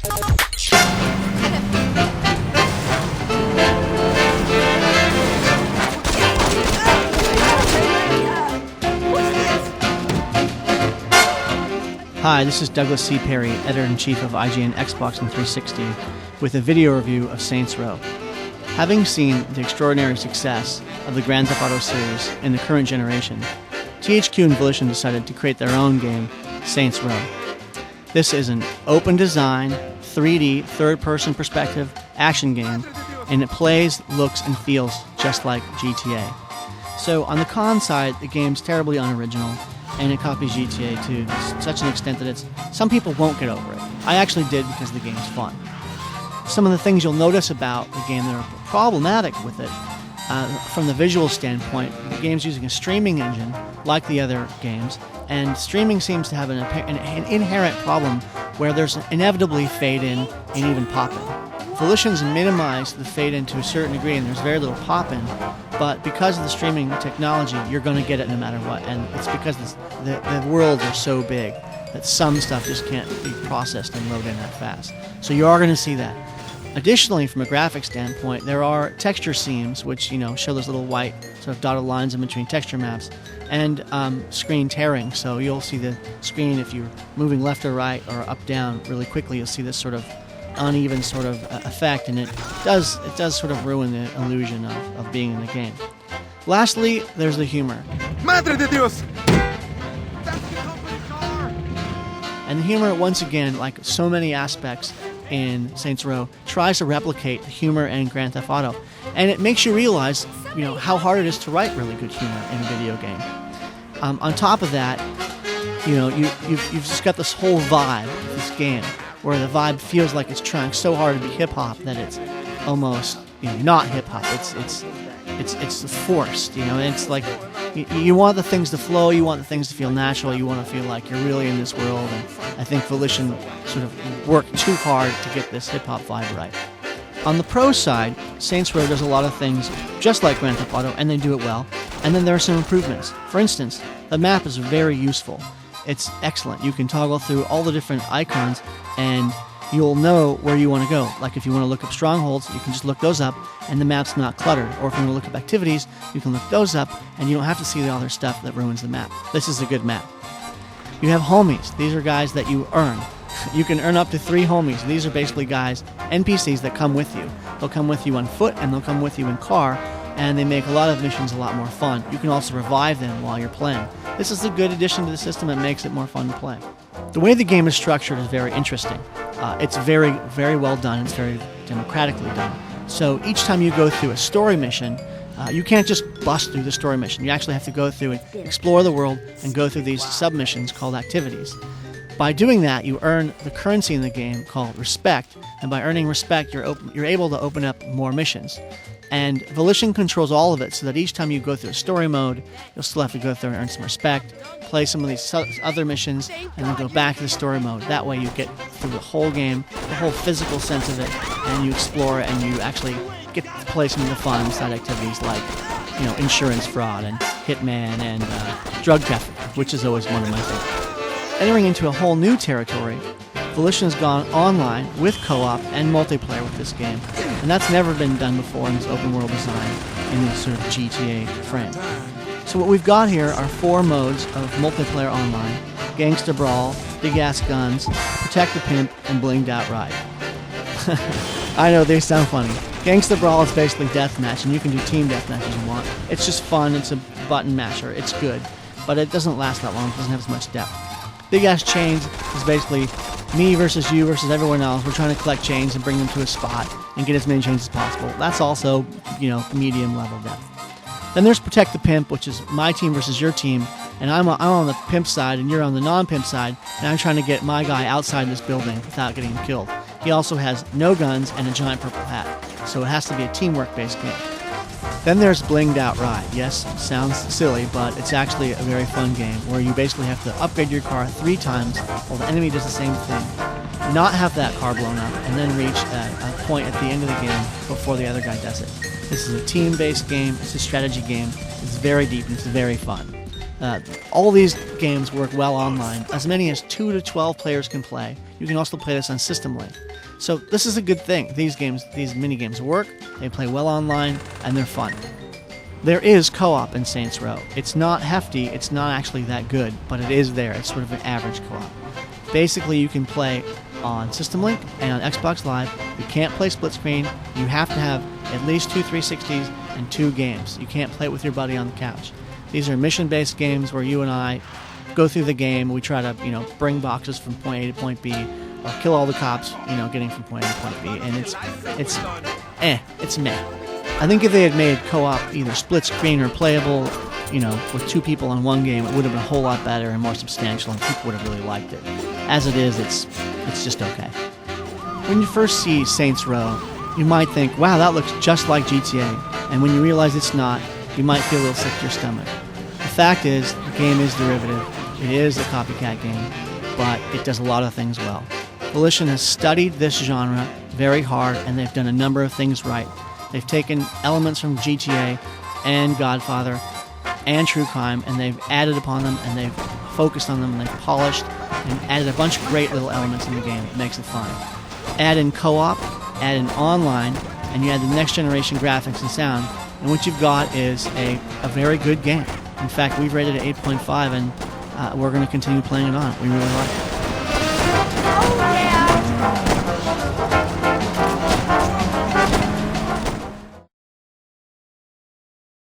Hi, this is Douglas C. Perry, Editor-in-Chief of IGN Xbox and 360, with a video review of Saints Row. Having seen the extraordinary success of the Grand Theft Auto series in the current generation, THQ and Volition decided to create their own game, Saints Row. This is an open design, 3D, third-person perspective action game, and it plays, looks, and feels just like GTA. So on the con side, the game's terribly unoriginal, and it copies GTA to such an extent that some people won't get over it. I actually did because the game's fun. Some of the things you'll notice about the game that are problematic with it, from the visual standpoint, the game's using a streaming engine like the other games, and streaming seems to have an inherent problem where there's inevitably fade-in and even pop-in. Volition's minimized the fade-in to a certain degree, and there's very little pop-in, but because of the streaming technology, you're going to get it no matter what, and it's because the worlds are so big that some stuff just can't be processed and load in that fast. So you are going to see that. Additionally, from a graphic standpoint, there are texture seams, which show those little white sort of dotted lines in between texture maps, and screen tearing. So you'll see the screen, if you're moving left or right or up down really quickly, you'll see this sort of uneven sort of effect, and it does sort of ruin the illusion of being in the game. Lastly, there's the humor. Madre de Dios! And the humor, once again, like so many aspects in Saints Row, tries to replicate the humor in Grand Theft Auto, and it makes you realize, how hard it is to write really good humor in a video game. On top of that, you've just got this whole vibe of this game, where the vibe feels like it's trying so hard to be hip hop that it's almost not hip hop. It's forced. It's like you want the things to flow, you want the things to feel natural, you want to feel like you're really in this world. And I think Volition sort of worked too hard to get this hip hop vibe right. On the pro side, Saints Row does a lot of things just like Grand Theft Auto, and they do it well. And then there are some improvements. For instance, the map is very useful. It's excellent. You can toggle through all the different icons, and you'll know where you want to go. Like if you want to look up strongholds, you can just look those up, and the map's not cluttered. Or if you want to look up activities, you can look those up, and you don't have to see the other stuff that ruins the map. This is a good map. You have homies. These are guys that you earn. You can earn up to 3 homies. These are basically guys, NPCs, that come with you. They'll come with you on foot, and they'll come with you in car, and they make a lot of missions a lot more fun. You can also revive them while you're playing. This is a good addition to the system and makes it more fun to play. The way the game is structured is very interesting. It's very, very well done. It's very democratically done. So each time you go through a story mission, you can't just bust through the story mission. You actually have to go through and explore the world and go through these sub-missions called activities. By doing that, you earn the currency in the game called respect, and by earning respect, you're able to open up more missions. And Volition controls all of it, so that each time you go through a story mode, you'll still have to go through and earn some respect, play some of these other missions, and then go back to the story mode. That way you get through the whole game, the whole physical sense of it, and you explore it, and you actually get to play some of the fun side activities like, insurance fraud and hitman and drug trafficking, which is always one of my favorites. Entering into a whole new territory, Volition has gone online with co-op and multiplayer with this game, and that's never been done before in this open world design in this sort of GTA frame. So what we've got here are 4 modes of multiplayer online: Gangsta Brawl, Big Ass Guns, Protect the Pimp, and Blinged Out Ride. I know, they sound funny. Gangsta Brawl is basically deathmatch, and you can do team deathmatch as you want. It's just fun, it's a button masher, it's good, but it doesn't last that long, it doesn't have as much depth. Big Ass Chains is basically me versus you versus everyone else. We're trying to collect chains and bring them to a spot and get as many chains as possible. That's also, medium level depth. Then there's Protect the Pimp, which is my team versus your team, and I'm on the pimp side and you're on the non-pimp side, and I'm trying to get my guy outside this building without getting him killed. He also has no guns and a giant purple hat, so it has to be a teamwork-based game. Then there's Blinged Out Ride. Yes, sounds silly, but it's actually a very fun game where you basically have to upgrade your car 3 times while the enemy does the same thing, not have that car blown up, and then reach a point at the end of the game before the other guy does it. This is a team-based game, it's a strategy game, it's very deep, and it's very fun. All these games work well online. As many as 2 to 12 players can play. You can also play this on System Link. So this is a good thing. These mini games work, they play well online, and they're fun. There is co-op in Saints Row. It's not hefty, it's not actually that good, but it is there. It's sort of an average co-op. Basically, you can play on System Link and on Xbox Live. You can't play split screen. You have to have at least 2 360s and 2 games. You can't play it with your buddy on the couch. These are mission-based games where you and I go through the game. We try to, bring boxes from point A to point B, or kill all the cops, getting from point A to point B. And it's meh. I think if they had made co-op either split screen or playable, with 2 people on one game, it would have been a whole lot better and more substantial, and people would have really liked it. As it is, it's just okay. When you first see Saints Row, you might think, wow, that looks just like GTA. And when you realize it's not, you might feel a little sick to your stomach. The fact is, the game is derivative. It is a copycat game, but it does a lot of things well. Volition has studied this genre very hard, and they've done a number of things right. They've taken elements from GTA and Godfather and True Crime, and they've added upon them, and they've focused on them, and they've polished and added a bunch of great little elements in the game that makes it fun. Add in co-op, add in online, and you add the next generation graphics and sound, and what you've got is a very good game. In fact, we've rated it 8.5, and we're going to continue playing it on. We really like it.